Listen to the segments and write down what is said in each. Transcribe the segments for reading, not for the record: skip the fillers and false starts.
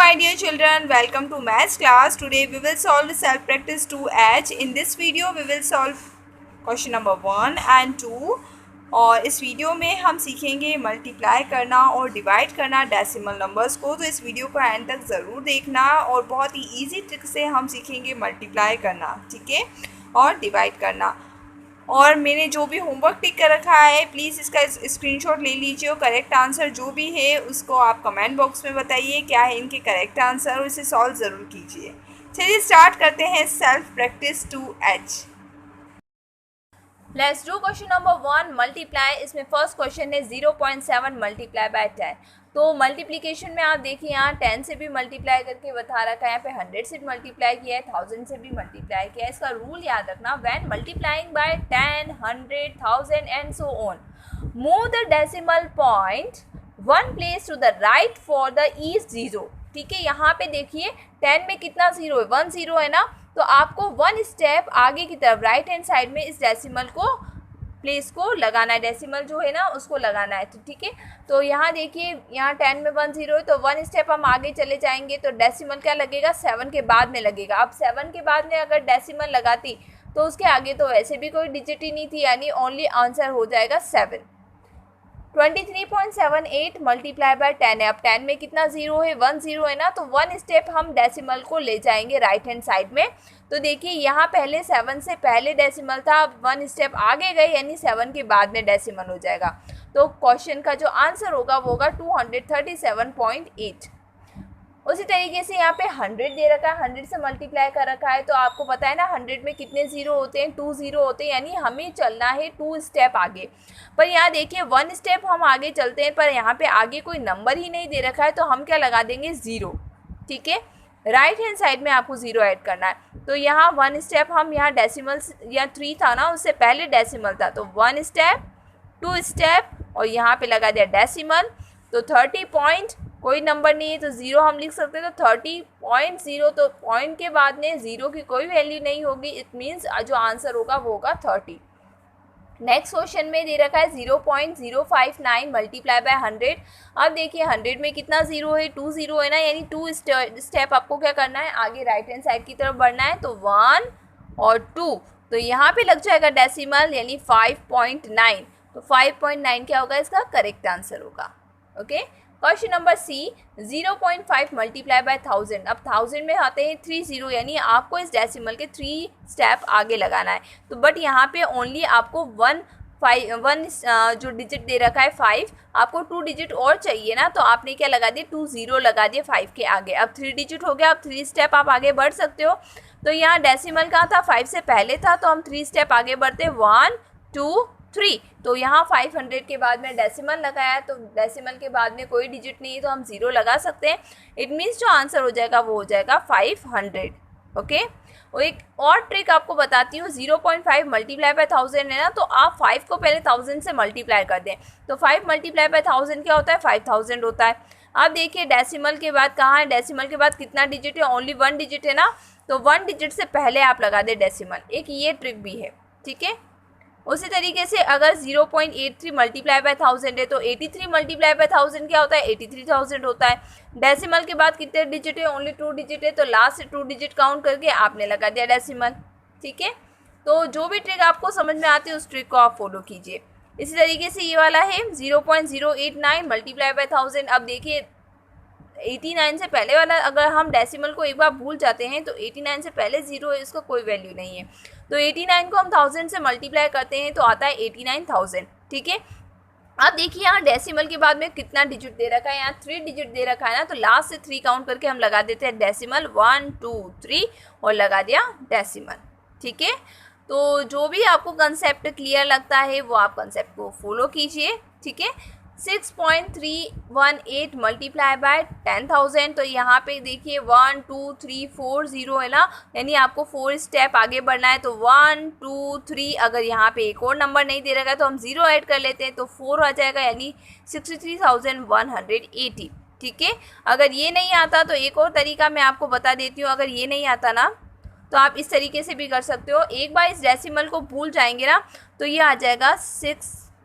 my dear children, welcome to maths class. Today we will solve the self practice 2H. In this video we will solve question number 1 and 2. और इस video में हम सीखेंगे multiply करना और divide करना decimal numbers को। तो इस वीडियो को एंड तक ज़रूर देखना और बहुत ही इजी ट्रिक से हम सीखेंगे मल्टीप्लाई करना, ठीक है, और डिवाइड करना। और मैंने जो भी होमवर्क टिक कर रखा है प्लीज़ इसका स्क्रीनशॉट ले लीजिए और करेक्ट आंसर जो भी है उसको आप कमेंट बॉक्स में बताइए क्या है इनके करेक्ट आंसर और इसे सॉल्व ज़रूर कीजिए। चलिए स्टार्ट करते हैं self practice 2H। Let's do question number 1 multiply. इसमें फर्स्ट क्वेश्चन है 0.7 मल्टीप्लाई बाय 10। तो मल्टीप्लिकेशन में आप देखिए यहाँ 10 से भी मल्टीप्लाई करके बता रखा है, यहाँ पे 100 से भी मल्टीप्लाई किया है, 1000 से भी मल्टीप्लाई किया है। इसका रूल याद रखना, when multiplying by 10, 100, 1000 and so on, move the decimal point 1 place to the right for the each zero. ठीक है, यहाँ पे देखिए 10 में कितना जीरो है, 1 जीरो है ना, तो आपको 1 स्टेप आगे की तरफ राइट हैंड साइड में इस डेसिमल को प्लेस को लगाना है, डेसिमल जो है ना उसको लगाना है। तो ठीक है, तो यहाँ देखिए यहाँ 10 में 1 जीरो है, तो 1 स्टेप हम आगे चले जाएंगे तो डेसिमल क्या लगेगा, 7 के बाद में लगेगा। अब 7 के बाद में अगर डेसिमल लगाती तो उसके आगे तो वैसे भी कोई डिजिट ही नहीं थी, यानी ओनली आंसर हो जाएगा 7। 23.78 मल्टीप्लाई बाय 10 है। अब 10 में कितना जीरो है, 1 जीरो है ना, तो 1 स्टेप हम डेसिमल को ले जाएंगे राइट हैंड साइड में। तो देखिए यहाँ पहले 7 से पहले डेसिमल था, अब 1 स्टेप आगे गए यानी 7 के बाद में डेसिमल हो जाएगा। तो क्वेश्चन का जो आंसर होगा वो होगा 237.8। उसी तरीके से यहाँ पे 100 दे रखा है, 100 से मल्टीप्लाई कर रखा है, तो आपको पता है ना 100 में कितने जीरो होते हैं, 2 जीरो होते हैं, यानी हमें चलना है 2 स्टेप आगे। पर यहाँ देखिए 1 स्टेप हम आगे चलते हैं पर यहाँ पे आगे कोई नंबर ही नहीं दे रखा है, तो हम क्या लगा देंगे, ज़ीरो। ठीक है, राइट हैंड साइड में आपको ज़ीरो ऐड करना है। तो यहाँ 1 स्टेप हम यहाँ डेसिमल या 3 था ना, उससे पहले डेसिमल था, तो 1 स्टेप, 2 स्टेप और यहाँ पे लगा दिया डेसिमल। तो 30 पॉइंट, कोई नंबर नहीं है तो ज़ीरो हम लिख सकते हैं, तो 30.0, तो पॉइंट के बाद में ज़ीरो की कोई वैल्यू नहीं होगी, इट मीन्स जो आंसर होगा वो होगा 30। नेक्स्ट क्वेश्चन में दे रखा है 0.059 मल्टीप्लाई बाय 100। अब देखिए 100 में कितना जीरो है, 2 जीरो है ना, यानी 2 स्टेप आपको क्या करना है, आगे राइट हैंड साइड की तरफ बढ़ना है, तो 1 और 2, तो यहाँ पे लग जाएगा डेसिमल यानी 5.9। तो 5.9 क्या होगा, इसका करेक्ट आंसर होगा। Okay, question number C 0.5 multiply by 1000। अब 1000 में आते हैं 3 जीरो, यानी आपको इस डेसिमल के 3 स्टेप आगे लगाना है। तो बट यहाँ पे ओनली आपको 1 जो डिजिट दे रखा है 5, आपको 2 डिजिट और चाहिए ना, तो आपने क्या लगा दिया, 2 जीरो लगा दिए 5 के आगे। अब 3 डिजिट हो गया, अब 3 स्टेप आप आगे बढ़ सकते हो। तो यहाँ डेसिमल कहाँ था, 5 से पहले था, तो हम 3 स्टेप आगे बढ़ते, 1 2 3। तो यहाँ 500 के बाद में डेसिमल लगाया, तो डेसिमल के बाद में कोई डिजिट नहीं है तो हम ज़ीरो लगा सकते हैं। इट मीन्स जो आंसर हो जाएगा वो हो जाएगा 500। ओके, और एक और ट्रिक आपको बताती हूँ, 0.5 मल्टीप्लाई बाय 1000 है ना, तो आप 5 को पहले 1000 से मल्टीप्लाई कर दें, तो 5 मल्टीप्लाई बाय 1000 क्या होता है, 5000 होता है। अब देखिए डेसिमल के बाद कहाँ है, डेसिमल के बाद कितना डिजिट है, ओनली 1 डिजिट है ना, तो 1 डिजिट से पहले आप लगा दें डेसिमल। एक ये ट्रिक भी है, ठीक है। उसी तरीके से अगर 0.83 मल्टीप्लाई बाय 1000 है, तो 83 मल्टीप्लाई बाय 1000 क्या होता है, 83,000 होता है। डेसिमल के बाद कितने डिजिट है, ओनली 2 डिजिट है, तो लास्ट से 2 डिजिट काउंट करके आपने लगा दिया डेसिमल। ठीक है, तो जो भी ट्रिक आपको समझ में आती है उस ट्रिक को आप फॉलो कीजिए। इसी तरीके से ये वाला है 0.089 मल्टीप्लाई बाय 1000। अब देखिए 89 से पहले वाला अगर हम डेसिमल को एक बार भूल जाते हैं तो 89 से पहले ज़ीरो है, इसका कोई वैल्यू नहीं है, तो 89 को हम 1000 से मल्टीप्लाई करते हैं तो आता है 89,000। ठीक है, अब देखिए यहाँ डेसिमल के बाद में कितना डिजिट दे रखा है, यहाँ 3 डिजिट दे रखा है ना, तो लास्ट से 3 काउंट करके हम लगा देते हैं डेसिमल, 1 2 3 और लगा दिया डेसिमल। ठीक है, तो जो भी आपको कंसेप्ट क्लियर लगता है वो आप कंसेप्ट को फॉलो कीजिए। ठीक है, 6.318 मल्टीप्लाई बाय 10,000, तो यहाँ पे देखिए 1 2 3 4 जीरो है ना, यानी आपको 4 स्टेप आगे बढ़ना है, तो 1 2 3, अगर यहाँ पे एक और नंबर नहीं दे रखा है तो हम ज़ीरो ऐड कर लेते हैं, तो 4 आ जाएगा, यानी 63,180। ठीक है, अगर ये नहीं आता तो एक और तरीका मैं आपको बता देती हूँ, अगर ये नहीं आता ना तो आप इस तरीके से भी कर सकते हो। एक बार इस डेसिमल को भूल जाएंगे ना तो ये आ जाएगा 6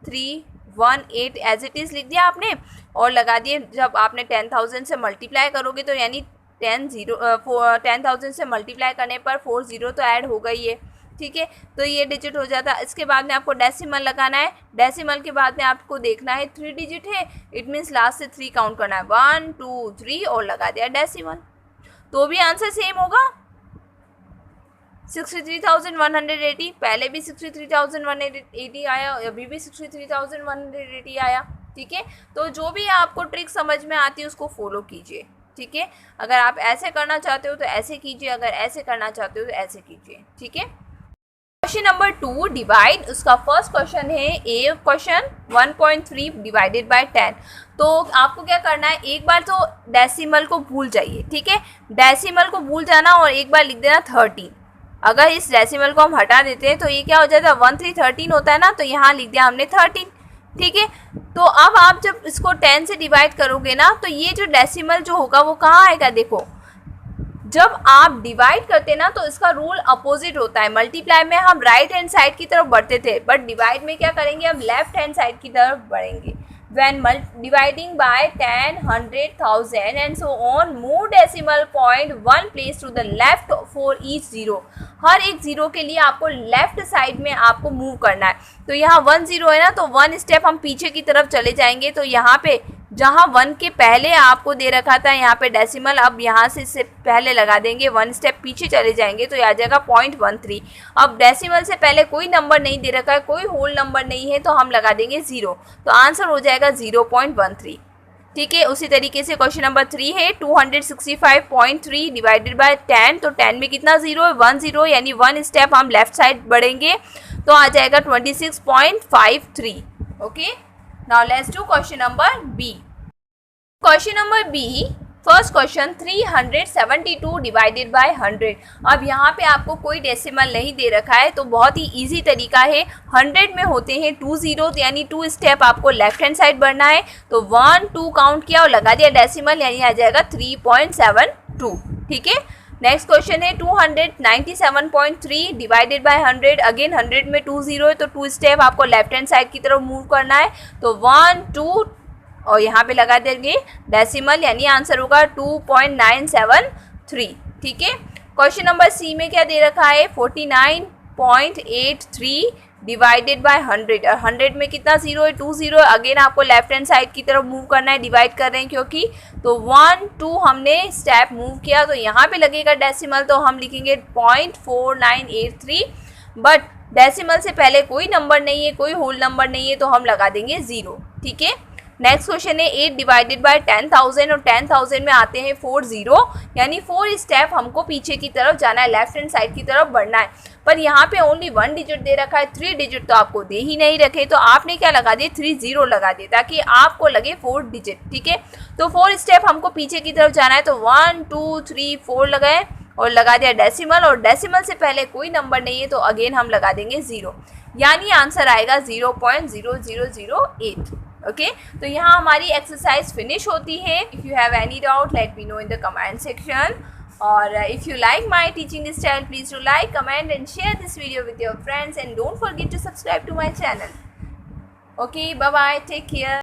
3 18 एज इट इज़ लिख दिया आपने और लगा दिए। जब आपने 10,000 से मल्टीप्लाई करोगे तो यानी 10,000 से मल्टीप्लाई करने पर 40 तो ऐड हो गई है, ठीक है। तो ये डिजिट हो जाता है। इसके बाद में आपको डेसिमल लगाना है। डेसिमल के बाद में आपको देखना है 3 डिजिट है, इट मीन्स लास्ट से 3 काउंट करना है, 1 2 3 और लगा दिया डेसिमल, तो भी आंसर सेम होगा 63,180। पहले भी 63,180 आया, अभी भी 63,180 आया, ठीक है। तो जो भी आपको ट्रिक समझ में आती है उसको फॉलो कीजिए, ठीक है। अगर आप ऐसे करना चाहते हो तो ऐसे कीजिए, अगर ऐसे करना चाहते हो तो ऐसे कीजिए, ठीक है। क्वेश्चन नंबर 2 डिवाइड, उसका फर्स्ट क्वेश्चन है ए क्वेश्चन 1.3 डिवाइडेड बाय 10। तो आपको क्या करना है, एक बार तो डेसिमल को भूल जाइए, ठीक है। डेसिमल को भूल जाना और एक बार लिख देना 13। अगर इस डेसिमल को हम हटा देते हैं तो ये क्या हो जाता है 13 होता है ना, तो यहाँ लिख दिया हमने 13, ठीक है। तो अब आप जब इसको 10 से डिवाइड करोगे ना तो ये जो डेसिमल जो होगा वो कहाँ आएगा, देखो जब आप डिवाइड करते हैं ना तो इसका रूल अपोजिट होता है। मल्टीप्लाई में हम राइट हैंड साइड की तरफ बढ़ते थे, बट डिवाइड में क्या करेंगे, हम लेफ्ट हैंड साइड की तरफ बढ़ेंगे। When dividing by 10, 100, 1000 and so on, move decimal point 1 place to the left for each zero. हर एक जीरो के लिए आपको लेफ्ट साइड में आपको मूव करना है। तो यहाँ 1 0 है ना, तो 1 स्टेप हम पीछे की तरफ चले जाएंगे। तो यहाँ पे जहाँ 1 के पहले आपको दे रखा था यहाँ पे डेसिमल, अब यहाँ से इससे पहले लगा देंगे, 1 स्टेप पीछे चले जाएंगे तो आ जाएगा 0.13। अब डेसिमल से पहले कोई नंबर नहीं दे रखा है, कोई होल नंबर नहीं है, तो हम लगा देंगे 0, तो आंसर हो जाएगा 0.13, ठीक है। उसी तरीके से क्वेश्चन नंबर 3 है 265.3 डिवाइडेड बाय 10। तो 10 में कितना 0 है, 1 0, यानी 1 स्टेप हम लेफ्ट साइड बढ़ेंगे तो आ जाएगा 26.53, okay. Now let's do question number B. Question number B, first question 372 divided by 100। अब यहाँ पे आपको कोई डेसिमल नहीं दे रखा है तो बहुत ही इजी तरीका है। 100 में होते हैं 2 0, यानी 2 स्टेप आपको लेफ्ट हैंड साइड बढ़ना है। तो 1 2 काउंट किया और लगा दिया डेसिमल, यानी आ जाएगा 3.72, ठीक है। नेक्स्ट क्वेश्चन है 297.3 डिवाइडेड बाय 100। अगेन 100 में 2 0 है तो 2 स्टेप आपको लेफ्ट हैंड साइड की तरफ मूव करना है। तो 1 2 और यहाँ पे लगा देंगे डेसिमल, यानी आंसर होगा 2.973, ठीक है। क्वेश्चन नंबर सी में क्या दे रखा है 49.83 डिवाइडेड बाय 100। और 100 में कितना 0 है, 2 0 है। अगेन आपको लेफ्ट हैंड साइड की तरफ मूव करना है, डिवाइड कर रहे हैं क्योंकि। तो 1 2 हमने स्टेप मूव किया तो यहाँ पे लगेगा डेसिमल, तो हम लिखेंगे 0.4983, बट डेसिमल से पहले कोई नंबर नहीं है, कोई होल नंबर नहीं है, तो हम लगा देंगे 0, ठीक है। नेक्स्ट क्वेश्चन है 8 डिवाइडेड बाय 10,000। और 10,000 में आते हैं 4 0, यानी 4 स्टेप हमको पीछे की तरफ जाना है, लेफ्ट हैंड साइड की तरफ बढ़ना है। पर यहाँ पे ओनली 1 डिजिट दे रखा है, 3 डिजिट तो आपको दे ही नहीं रखे, तो आपने क्या लगा दिए 3 0 लगा दिए ताकि आपको लगे 4 डिजिट, ठीक है। तो 4 स्टेप हमको पीछे की तरफ जाना है, तो 1 2 3 4 लगाए और लगा दिया डेसिमल, और डेसिमल से पहले कोई नंबर नहीं है तो अगेन हम लगा देंगे 0, यानी आंसर आएगा 0.0008, ओके। तो यहाँ हमारी एक्सरसाइज फिनिश होती है। If you have any doubt let me know in the comment section, और if you like my teaching style please do like, comment and share this video with your friends, and don't forget to subscribe to my channel, okay. Bye bye, take care.